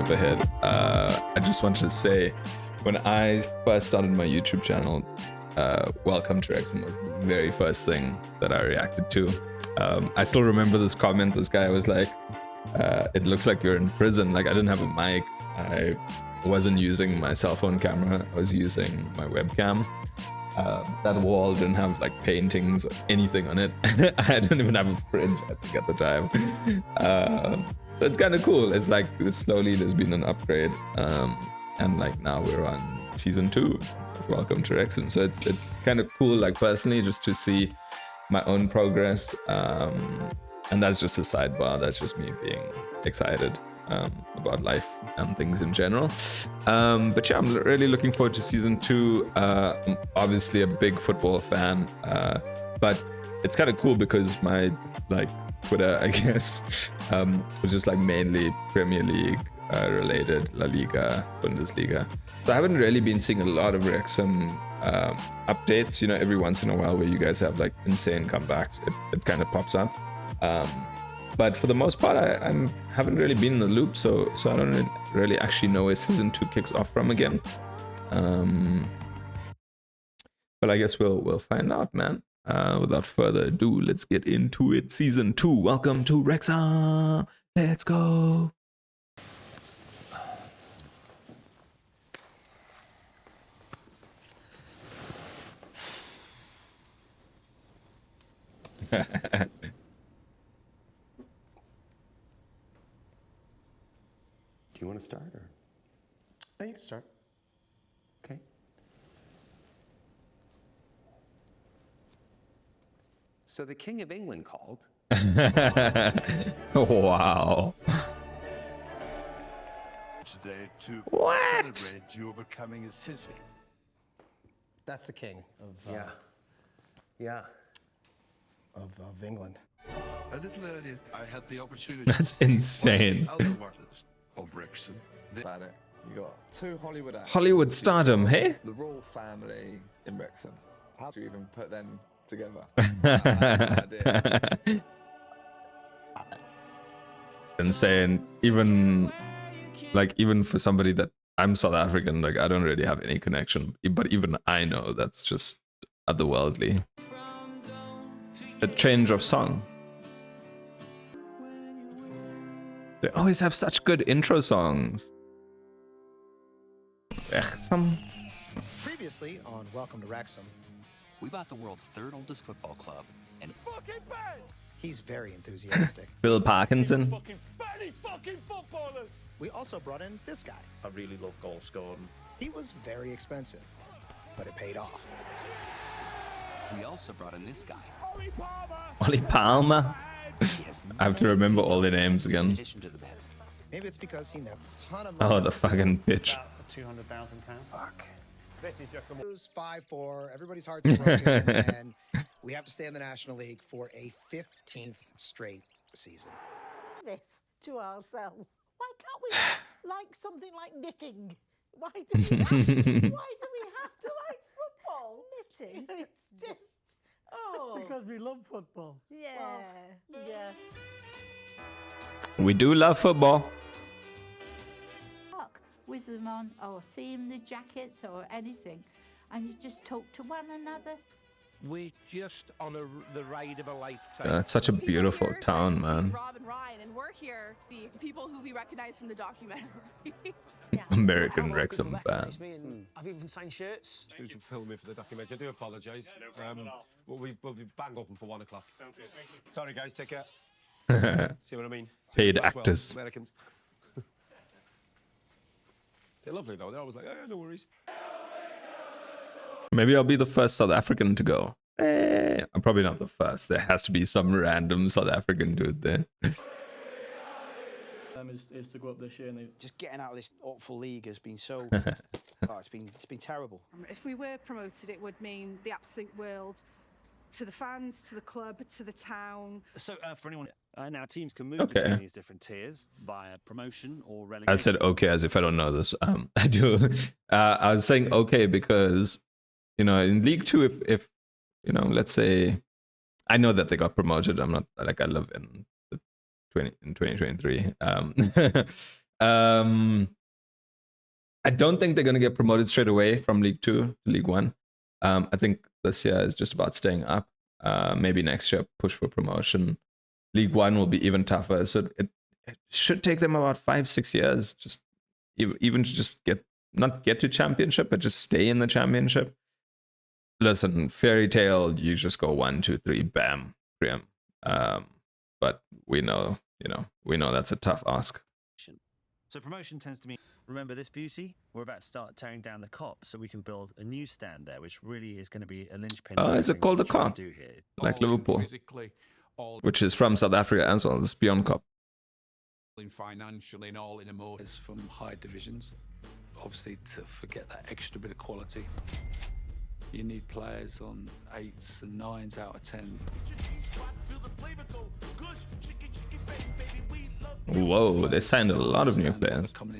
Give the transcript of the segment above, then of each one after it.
skip ahead. I just wanted to say, when I first started my YouTube channel, Welcome to Wrexham was the very first thing that I reacted to. I still remember this comment. This guy was like, it looks like you're in prison. Like, I didn't have a mic. I wasn't using my cell phone camera. I was using my webcam. That wall didn't have like paintings or anything on it. I didn't even have a fridge, I think, at the time. So it's kind of cool. It's like slowly there's been an upgrade, and like now we're on season 2 of Welcome to Wrexham. So it's kind of cool, like personally, just to see my own progress. And that's just a sidebar. That's just me being excited about life and things in general. But yeah, I'm really looking forward to season 2. I'm obviously a big football fan, but it's kind of cool because my like Twitter, I guess, was just like mainly Premier League related, La Liga, Bundesliga. So I haven't really been seeing a lot of Wrexham updates. You know, every once in a while where you guys have like insane comebacks, it kind of pops up. But for the most part, I haven't really been in the loop, so I don't really actually know where season 2 kicks off from again. But I guess we'll find out, man. Without further ado, let's get into it. Season 2. Welcome to Wrexham. Let's go. Do you want to start, or? No, you can start. Okay. So the King of England called. Wow. Today to What? celebrate your becoming a city. That's the king of Yeah. of England. A little earlier, I had the opportunity That's to see insane. one of the other artists of Wrexham. About it. You got 2 Hollywood actors. Hollywood stardom, hey? The royal family in Wrexham. How do you even put them together? Insane. Even for somebody that I'm South African, like I don't really have any connection, but even I know that's just otherworldly. A change of song. They always have such good intro songs. Wrexham. Previously on Welcome to Wrexham, We bought the world's 3rd oldest football club, and he's very enthusiastic. Bill Parkinson. fucking footballers. We also brought in this guy. I really love goal scoring. He was very expensive, but it paid off. we also brought in this guy. Ollie Palmer. He has I have to remember all the names in again. addition to the bed. Maybe it's because he knows a ton of Oh, money. the fucking bitch. £200,000. Fuck. This is just a Lose 5-4. Everybody's hearts are broken, and we have to stay in the National League for a 15th straight season. This to ourselves. Why can't we like something like knitting? Why do we have to like football? Knitting. It's just because we love football. yeah. We do love football. With them on, or team the jackets or anything, and you just talk to one another. We're just on the ride of a lifetime. It's such a beautiful town, man. Rob and Ryan, and we're here, the people who we recognize from the documentary. American Wrexham fan. I've even signed shirts. Do some filming for the documentary. I do apologise. We'll be bang open for 1 o'clock. Sorry, guys. Take care. See what I mean? Paid Well, actors. Americans. They're lovely though. They're always like, oh, no worries. Maybe I'll be the first South African to go. I'm probably not the first. There has to be some random South African dude there. Is to go up this year, and Just getting out of this awful league has been so. It's been terrible. If we were promoted, it would mean the absolute world to the fans, to the club, to the town. So for anyone, now teams can move Okay. between these different tiers via promotion or relegation. I said okay as if I don't know this. I do. I was saying okay because, you know, in League 2, if you know, let's say, I know that they got promoted. I'm not like I live in 2023. I don't think they're going to get promoted straight away from League 2 to League 1. I think this year is just about staying up. Maybe next year push for promotion. League 1 will be even tougher. So it should take them about 5-6 years, just even to just not get to championship, but just stay in the championship. Listen, fairy tale, you just go 1, 2, 3, bam, Graham. But we know that's a tough ask. So promotion tends to mean, remember this beauty? We're about to start tearing down the cop so we can build a new stand there, which really is going to be a linchpin. Oh, is it called the cop? Do here. Like Liverpool, which is from South Africa as well. It's beyond cop. Financially and all in emotions from high divisions. Obviously, to forget that extra bit of quality, you need players on 8s and 9s out of 10. Whoa, they signed a lot of new players. From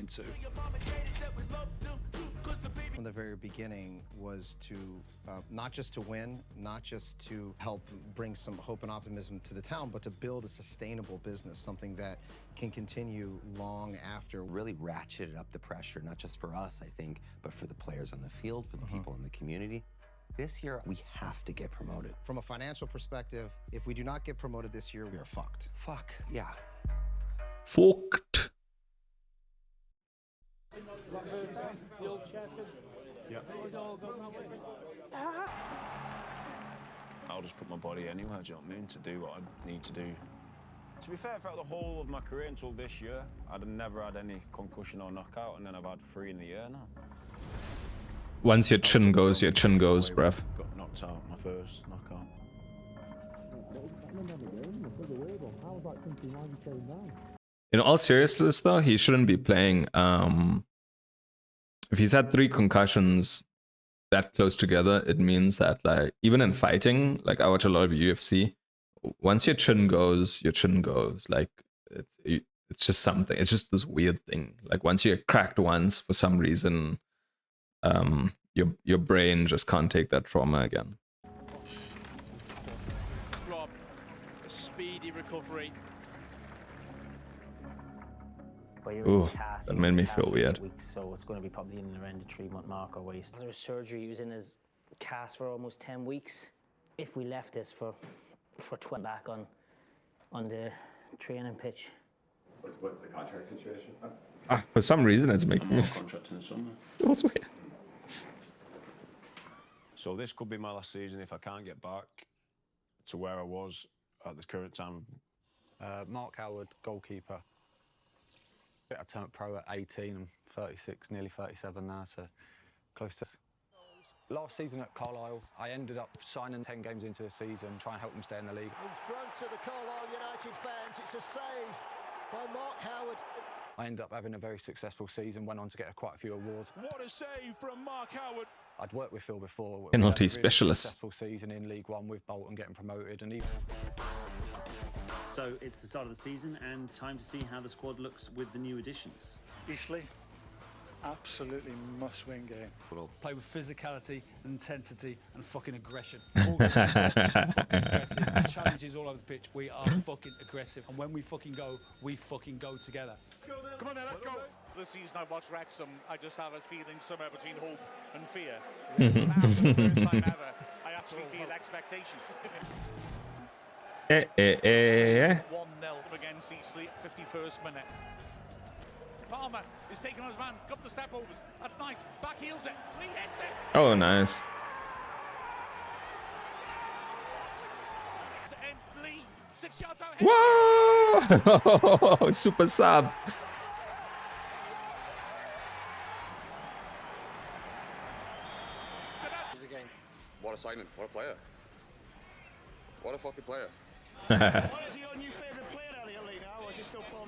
the very beginning was to not just to win, not just to help bring some hope and optimism to the town, but to build a sustainable business, something that can continue long after. Really ratcheted up the pressure, not just for us, I think, but for the players on the field, for the people in the community. This year, we have to get promoted. From a financial perspective, if we do not get promoted this year, we are fucked. Fuck, yeah. Fucked. I'll just put my body anywhere, do you know what I mean, to do what I need to do. To be fair, throughout the whole of my career until this year, I'd never had any concussion or knockout, and then I've had 3 in the year now. Once your chin goes, bruv. Got knocked out my first knockout. In all seriousness, though, he shouldn't be playing. If he's had 3 concussions that close together, it means that, like, even in fighting, like I watch a lot of UFC, once your chin goes, like it's just something. It's just this weird thing. Like once you're cracked once for some reason, your brain just can't take that trauma again. Rob, a speedy recovery. Ooh, that made me feel weird. Weeks, so it's going to be probably in around the 3-month mark or waste. There was surgery. He was in his cast for almost 10 weeks. If we left this for 12 back on the training pitch. What's the contract situation? For some reason, it's making me. Contract in the summer. That's weird. So this could be my last season if I can't get back to where I was at the current time. Mark Howard, goalkeeper. I turned pro at 18. I'm 36, nearly 37 now, so close to. Last season at Carlisle, I ended up signing 10 games into the season, trying to help them stay in the league. In front of the Carlisle United fans, it's a save by Mark Howard. I ended up having a very successful season, went on to get quite a few awards. What a save from Mark Howard. I'd worked with Phil before. Penalty really specialist. Successful season in League One with Bolton getting promoted, and even. So it's the start of the season and time to see how the squad looks with the new additions. Eastleigh, absolutely must-win game. We'll play with physicality, intensity, and fucking aggression. Aggressive, challenges all over the pitch. We are fucking aggressive, and when we fucking go together. Come on, then, let's go. The season I watched Wrexham, I just have a feeling somewhere between hope and fear. Now, for the first time ever, I actually feel expectation. 1-0 against Eastleigh, 51st minute. Palmer is taking on his man, got the step overs. That's nice. Back heels it. Lee hits it. Oh, nice. And Lee, 6 yards out. Whoa! Super sub. What a signing. What a player. What a fucking player. What is your new favourite player, Elliot Lee, now, or is it still Paul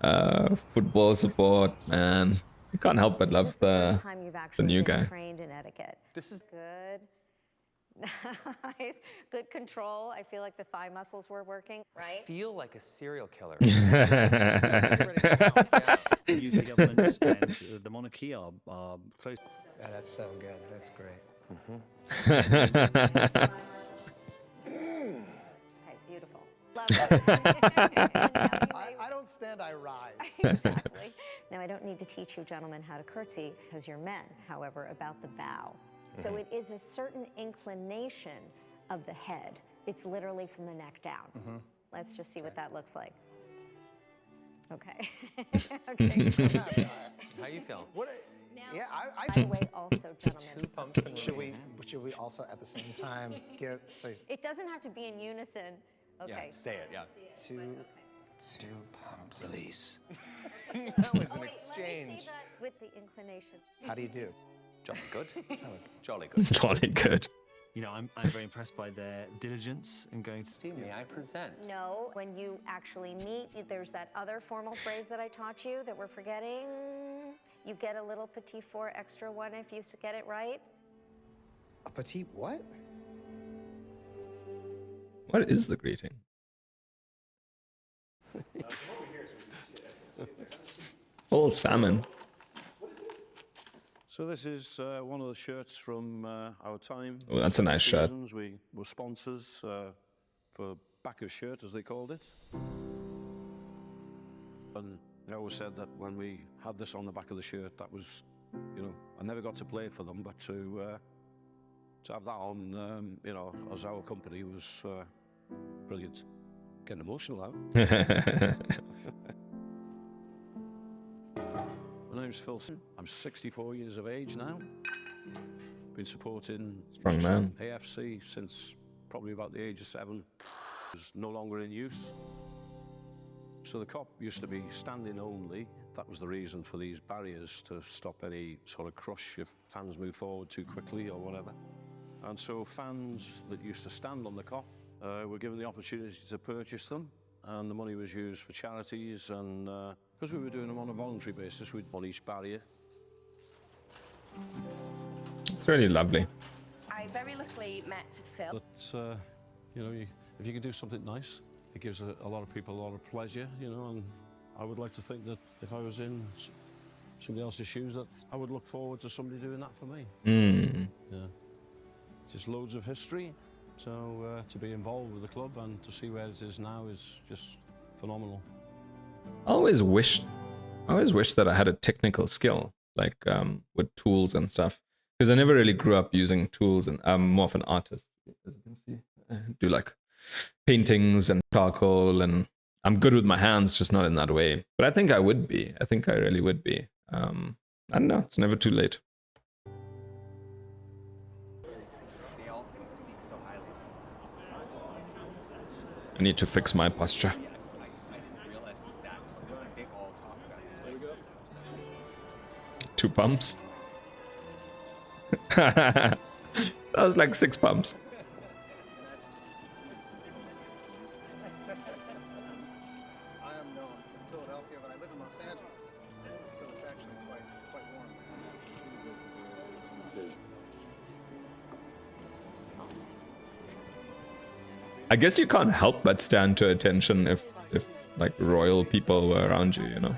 Mully? Football support, man. You can't help but love the new guy. Trained in etiquette. This is good. Nice. Good control. I feel like the thigh muscles were working, right? I feel like a serial killer. UK government and the monarchy are close. Yeah, that's so good. That's great. Okay, beautiful. Love it. I don't stand, I rise. Exactly. Now, I don't need to teach you gentlemen how to curtsy because you're men, however, about the bow. So it is a certain inclination of the head. It's literally from the neck down. Let's just see what that looks like. Okay. Okay. How you feel? Yeah, By the way, also, gentlemen, should we also at the same time say it doesn't have to be in unison. Okay. Yeah, say it, yeah. two pumps? Release. That was an Wait, let me exchange. see that with the inclination. How do you do? Jolly good. Jolly good. Jolly good. You know, I'm very impressed by their diligence in going to... Steve, may I present? No, when you actually meet, there's that other formal phrase that I taught you that we're forgetting. You get a little petit four extra one if you get it right. A petit what? What is the greeting? Full salmon. So this is one of the shirts from our time. Oh, that's a nice shirt. We were sponsors for back of shirt, as they called it. And I always said that when we had this on the back of the shirt, that was, you know, I never got to play for them, but to have that on, you know, as our company was brilliant. Getting emotional now. My name's Phil. I'm 64 years of age now. Been supporting Strong man. AFC since probably about the age of 7. It's no longer in use. So the cop used to be standing only. That was the reason for these barriers, to stop any sort of crush if fans move forward too quickly or whatever. And so fans that used to stand on the cop were given the opportunity to purchase them, and the money was used for charities. And because we were doing them on a voluntary basis, we'd on each barrier. It's really lovely. I very luckily met Phil. But you know, if you can do something nice, it gives a lot of people a lot of pleasure, you know. And I would like to think that if I was in somebody else's shoes, that I would look forward to somebody doing that for me. Yeah, just loads of history. So to be involved with the club and to see where it is now is just phenomenal. I always wished that I had a technical skill, like with tools and stuff, because I never really grew up using tools, and I'm more of an artist, as you can see. I do like paintings and charcoal, and I'm good with my hands, just not in that way. But I think I would be. I think I really would be. I don't know. It's never too late. I need to fix my posture. 2 pumps. That was like 6 pumps. I am known in Philadelphia, but I live in Los Angeles, so it's actually quite warm. I guess you can't help but stand to attention if like royal people were around you, you know.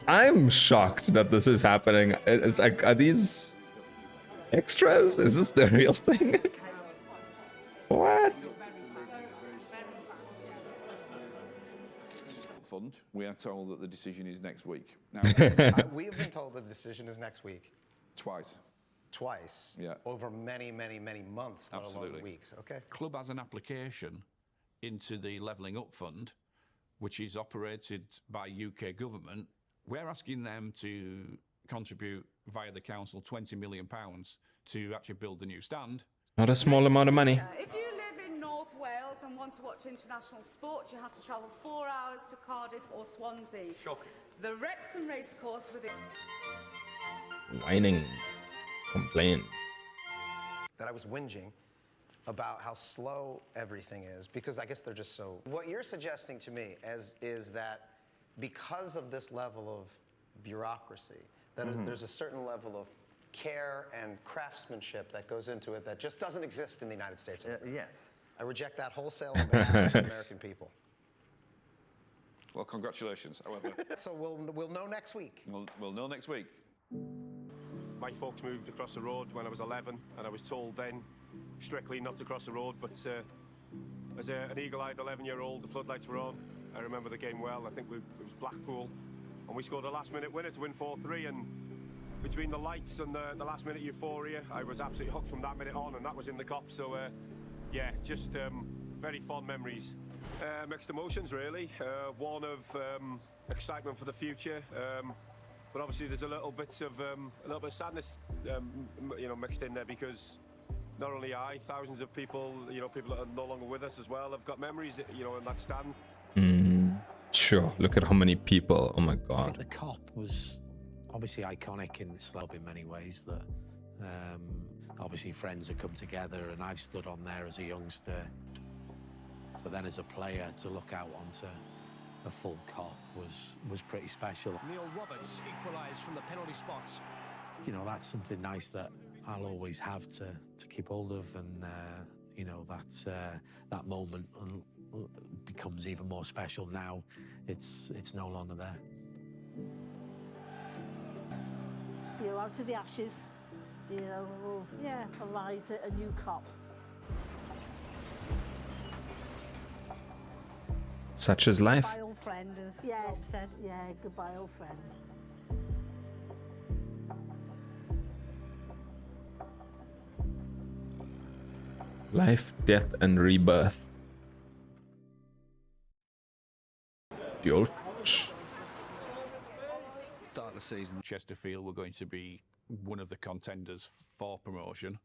I'm shocked that this is happening. It's like, are these extras? Is this the real thing? What? Fund. We are told that the decision is next week. Now, we have been told the decision is next week. Twice. Twice? Yeah. Over many months, not alone weeks. Okay. Club has an application into the Levelling Up Fund, which is operated by UK government. We're asking them to contribute via the council £20 million to actually build the new stand. Not a small amount of money. If you live in North Wales and want to watch international sport, you have to travel 4 hours to Cardiff or Swansea. Shocking. The Wrexham racecourse with it. Whining. Complain. That I was whinging about how slow everything is, because I guess they're just so... What you're suggesting to me is that because of this level of bureaucracy, that there's a certain level of care and craftsmanship that goes into it that just doesn't exist in the United States. Yes. I reject that wholesale on behalf of the American people. well, congratulations. However, So we'll know next week. we'll know next week. My folks moved across the road when I was 11, and I was told then strictly not to cross the road, but as an eagle-eyed 11-year-old, the floodlights were on. I remember the game well. I think it was Blackpool, and we scored a last-minute winner to win 4-3, and between the lights and the last-minute euphoria, I was absolutely hooked from that minute on, and that was in the Kop. So, yeah, just very fond memories. Mixed emotions, really. One of excitement for the future, but obviously there's a little bit of sadness, mixed in there, because not only I, thousands of people, people that are no longer with us as well, have got memories, in that stand. Sure. Look at how many people. Oh my God. I think the Kop was obviously iconic in this club in many ways. That obviously friends have come together, and I've stood on there as a youngster. But then as a player, to look out onto a full Kop was pretty special. Neil Roberts equalised from the penalty spot. That's something nice that I'll always have to keep hold of, and that moment becomes even more special now. It's no longer there. Out of the ashes, will arise a new Kop. Such is life. Goodbye, old friend, as Rob said. Yeah, goodbye, old friend. Life, death, and rebirth. The old. Start the season, Chesterfield were going to be one of the contenders for promotion,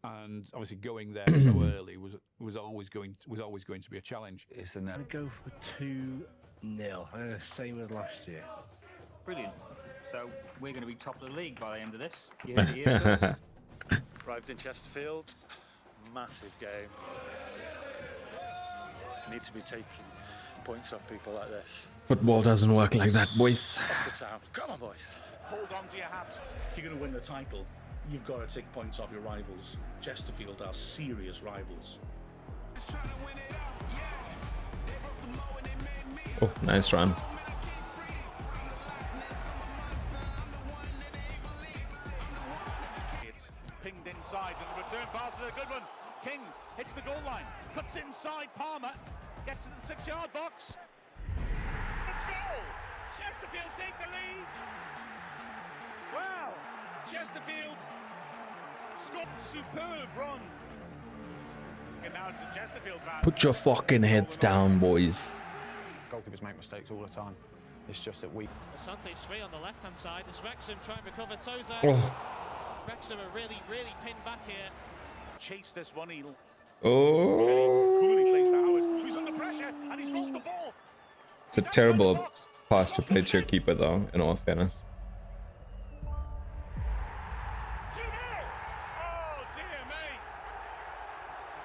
and obviously going there so early was always going to be a challenge. I'm going to go for 2-0, same as last year. Brilliant. So we're going to be top of the league by the end of this. Yeah. Arrived in Chesterfield, massive game. Need to be taking points off people like this. Football doesn't work like that, boys. Up the town. Come on, boys. Hold on to your hats. If you're going to win the title, you've got to take points off your rivals. Chesterfield are serious rivals. Oh, nice run. It's pinged inside, and the return pass is a good one. King hits the goal line, cuts inside. Palmer gets to the 6-yard box. Let's go! Chesterfield take the lead. Wow! Chesterfield scored. Superb run. And now it's a Chesterfield fan. Put your fucking heads down, boys. Goalkeepers make mistakes all the time. It's just that we... Asante's free on the left-hand side. As Wrexham try and recover Toza. Oh. Wrexham are really pinned back here. Chase this one. He'll Oh. plays for Howard, who's under pressure, and he's lost the ball. It's a terrible pass to play to your keeper, though, in all fairness. 2-0. Oh, dear me.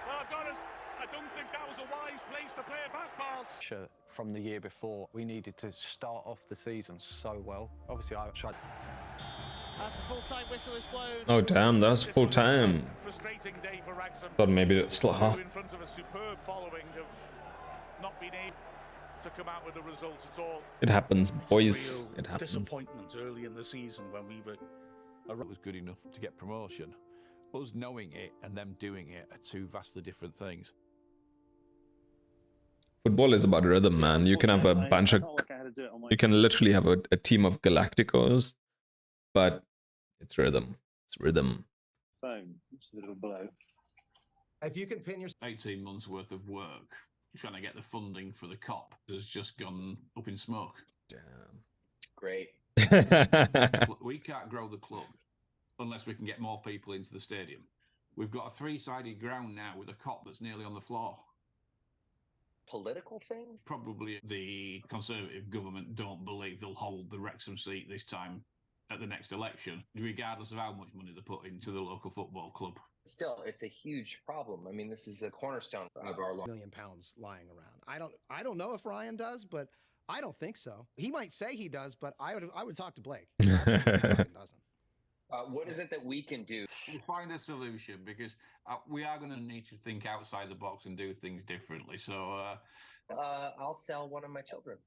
Well, I've got I don't think that was a wise place to play a back pass. From the year before, we needed to start off the season so well. Obviously, I tried... As the full-time whistle is blown. Oh, damn, that's full time. Frustrating day for Wrexham. Thought maybe it's still half. In front of a superb following of not being able to come out with the results at all. It happens, boys. It happens. Disappointment early in the season when we were... It was good enough to get promotion. Us knowing it and them doing it are two vastly different things. Football is about rhythm, man. You can have a bunch of... You can literally have a team of Galacticos, but it's rhythm. It's rhythm. Phone. Just a little blow. If you can pin your 18 months worth of work trying to get the funding for the Kop has just gone up in smoke. Damn. Great. We can't grow the club unless we can get more people into the stadium. We've got a three-sided ground now with a Kop that's nearly on the floor. Political thing? Probably the Conservative government don't believe they'll hold the Wrexham seat this time at the next election, regardless of how much money they put into the local football club. Still, it's a huge problem. I mean, this is a cornerstone of our £1 million lying around. I don't know if Ryan does, but I don't think so. He might say he does, but I would talk to Blake. Ryan doesn't. What is it that we can do? We'll find a solution, because we are going to need to think outside the box and do things differently. So I'll sell one of my children.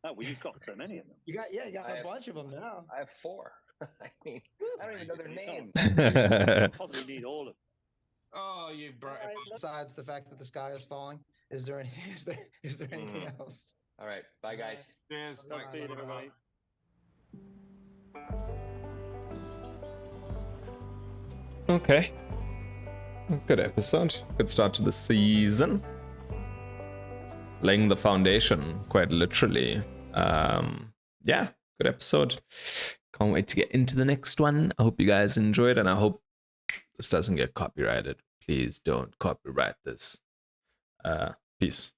Oh, well, you've got so many of them. You got a bunch of them now. I have 4. I mean, I don't even know their names. Probably need all of them. Oh, you Besides the fact that the sky is falling, is there anything? Is there anything else? All right, bye guys. Cheers. Talk to you, everybody. Okay. Good episode. Good start to the season. Laying the foundation, quite literally. Yeah, good episode. Can't wait to get into the next one. I hope you guys enjoyed, and I hope this doesn't get copyrighted. Please don't copyright this. Peace.